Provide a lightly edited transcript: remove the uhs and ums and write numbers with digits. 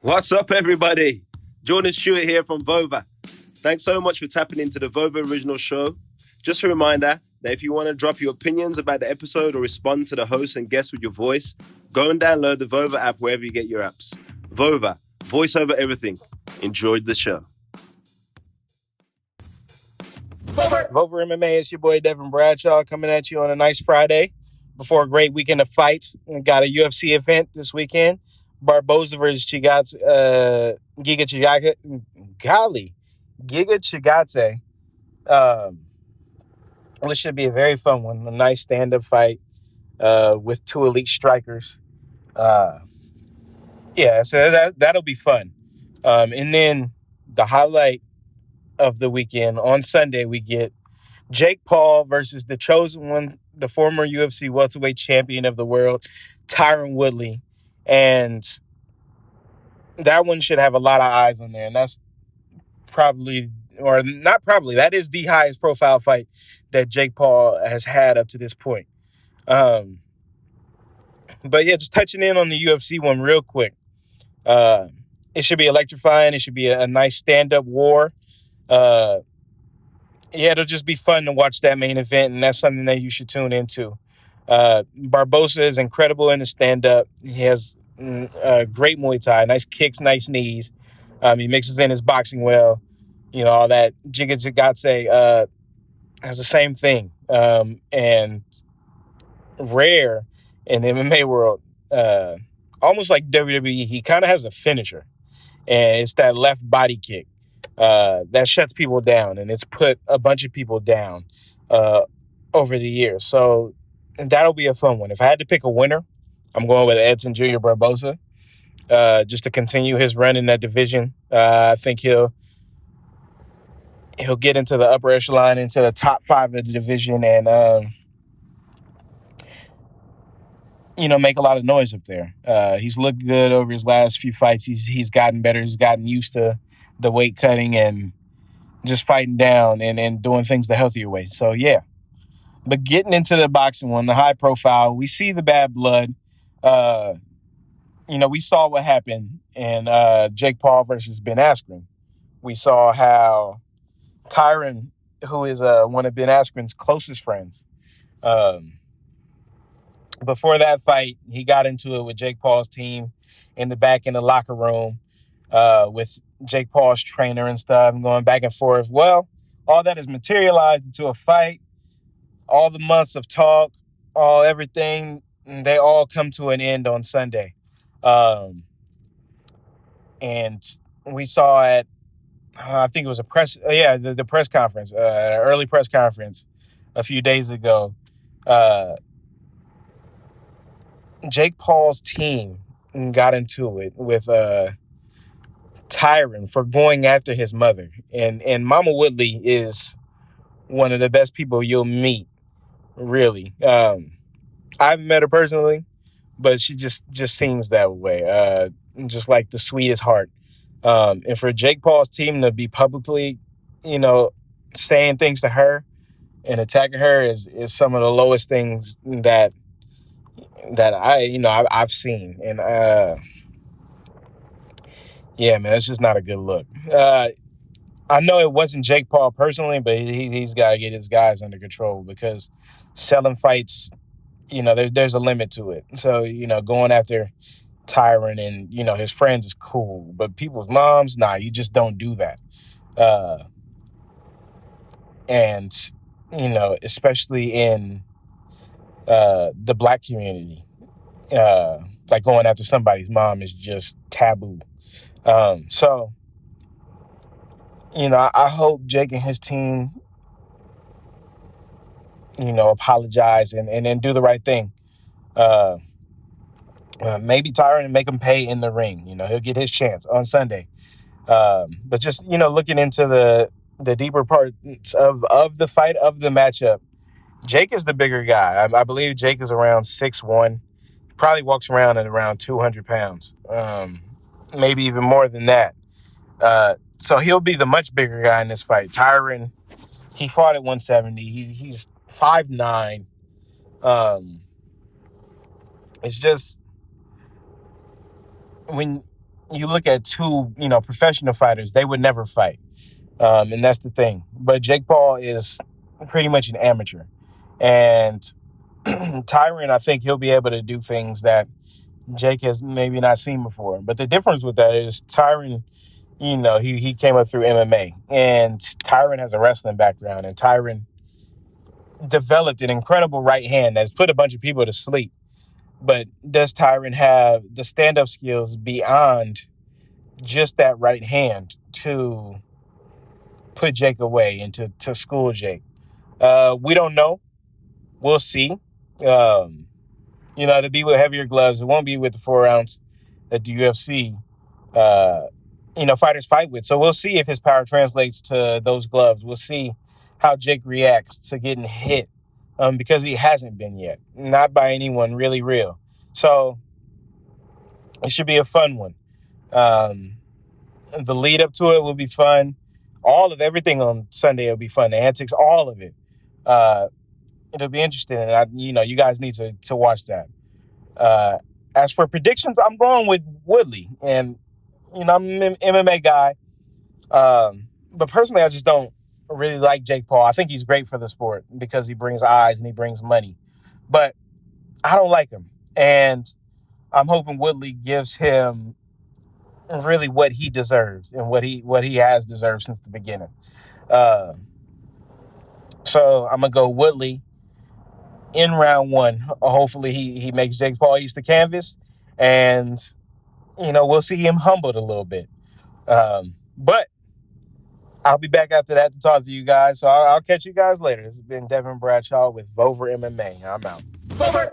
What's up, everybody? Jordan Stewart here from Vover. Thanks so much for tapping into the Vover original show. Just a reminder that if you want to drop your opinions about the episode or respond to the host and guests with your voice, go and download the Vover app wherever you get your apps. Vover, voice over everything. Enjoyed the show. Vover MMA, it's your boy Devin Bradshaw coming at you on a nice Friday before a great weekend of fights. We got a UFC event this weekend. Barboza versus Chikadze, Giga Chikadze. This should be a very fun one. A nice stand-up fight with two elite strikers. So that'll be fun. And then the highlight of the weekend on Sunday, we get Jake Paul versus the chosen one, the former UFC welterweight champion of the world, Tyron Woodley. And that one should have a lot of eyes on there. And that's that is the highest profile fight that Jake Paul has had up to this point. But yeah, just touching in on the UFC one real quick. It should be electrifying. It should be a nice stand-up war. It'll just be fun to watch that main event, and that's something that you should tune into. Barboza is incredible in the stand-up. He has great Muay Thai, nice kicks, nice knees. He mixes in his boxing well. All that. Chikadze has the same thing. And rare in the MMA world, almost like WWE, he kind of has a finisher. And it's that left body kick. That shuts people down, and it's put a bunch of people down over the years. So that'll be a fun one. If I had to pick a winner, I'm going with Edson Jr. Barboza, just to continue his run in that division. I think he'll get into the upper echelon, into the top 5 of the division, and make a lot of noise up there. He's looked good over his last few fights. He's gotten better. He's gotten used to the weight cutting and just fighting down and doing things the healthier way. So, yeah. But getting into the boxing one, the high profile, we see the bad blood. We saw what happened in Jake Paul versus Ben Askren. We saw how Tyron, who is one of Ben Askren's closest friends, before that fight, he got into it with Jake Paul's team in the back in the locker room with Jake Paul's trainer and stuff, and going back and forth. Well, all that is materialized into a fight. All the months of talk, everything, they all come to an end on Sunday. And we saw at, I think it was the press conference, an early press conference a few days ago. Jake Paul's team got into it with Tyron for going after his mother. And Mama Woodley is one of the best people you'll meet, really. I haven't met her personally, but she just seems that way. Just like the sweetest heart. And for Jake Paul's team to be publicly, saying things to her and attacking her is some of the lowest things that I've seen. And yeah, man, it's just not a good look. I know it wasn't Jake Paul personally, but he's got to get his guys under control, because selling fights, there's a limit to it. So, going after Tyron and, his friends is cool, but people's moms, nah, you just don't do that. And, especially in the black community, like going after somebody's mom is just taboo. So, I hope Jake and his team, apologize and then do the right thing. Maybe Tyron and make him pay in the ring. He'll get his chance on Sunday. But just, looking into the deeper parts of the fight, of the matchup, Jake is the bigger guy. I believe Jake is around 6'1". Probably walks around at around 200 pounds. Maybe even more than that. So he'll be the much bigger guy in this fight. Tyron, he fought at 170. He's 5'9". It's just when you look at two, professional fighters, they would never fight. And that's the thing. But Jake Paul is pretty much an amateur. And Tyron, I think he'll be able to do things that Jake has maybe not seen before. But the difference with that is Tyron, he came up through MMA. And Tyron has a wrestling background. And Tyron developed an incredible right hand that's put a bunch of people to sleep. But does Tyron have the stand-up skills beyond just that right hand to put Jake away and to school Jake? We don't know. We'll see. To be with heavier gloves, it won't be with the 4-ounce that the UFC, fighters fight with. So we'll see if his power translates to those gloves. We'll see how Jake reacts to getting hit, because he hasn't been yet, not by anyone really real. So it should be a fun one. The lead up to it will be fun. Everything on Sunday will be fun. The antics, all of it. It'll be interesting, and you guys need to watch that. As for predictions, I'm going with Woodley, and I'm an MMA guy, but personally, I just don't really like Jake Paul. I think he's great for the sport because he brings eyes and he brings money, but I don't like him, and I'm hoping Woodley gives him really what he deserves and what he has deserved since the beginning. So I'm gonna go Woodley in round one. Hopefully he makes Jake Paul eat the canvas, and we'll see him humbled a little bit. But I'll be back after that to talk to you guys. So I'll catch you guys later. This has been Devin Bradshaw with Vover MMA. I'm out. Vover!